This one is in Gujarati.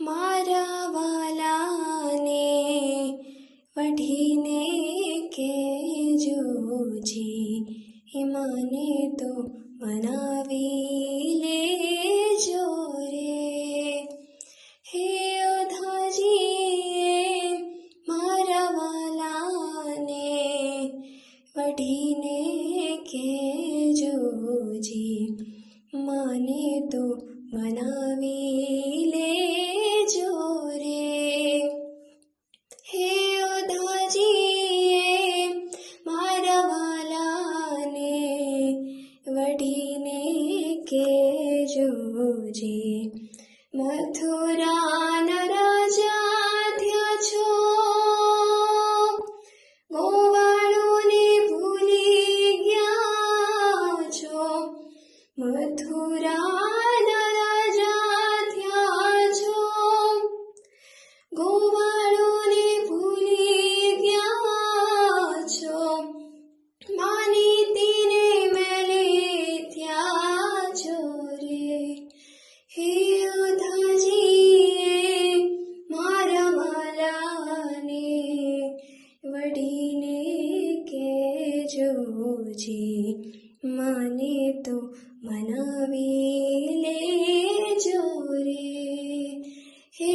મારા વાલાને વઢીને કહેજોજી, મને તો મનાવી લેજો રે. હે ઓધાજી મારા વાલાને વઢીને કહેજોજી, મને તો મનાવી લેજો રે. હે ઓધાજી મારા વાલાને વઢીને કહેજોજી, મથુરાના રાજા થયા છો, ગોવાળોને ભૂલી ગયા છો. મથુરાના રાજા થયા છો, ગોવાળોને ભૂલી ગયા છો. માનીતીને મેલે થયા છો રે. હે ઓધાજી મારા વાલાને વઢીને કહેજોજી, મને તો મનાવી લેજો રે. હે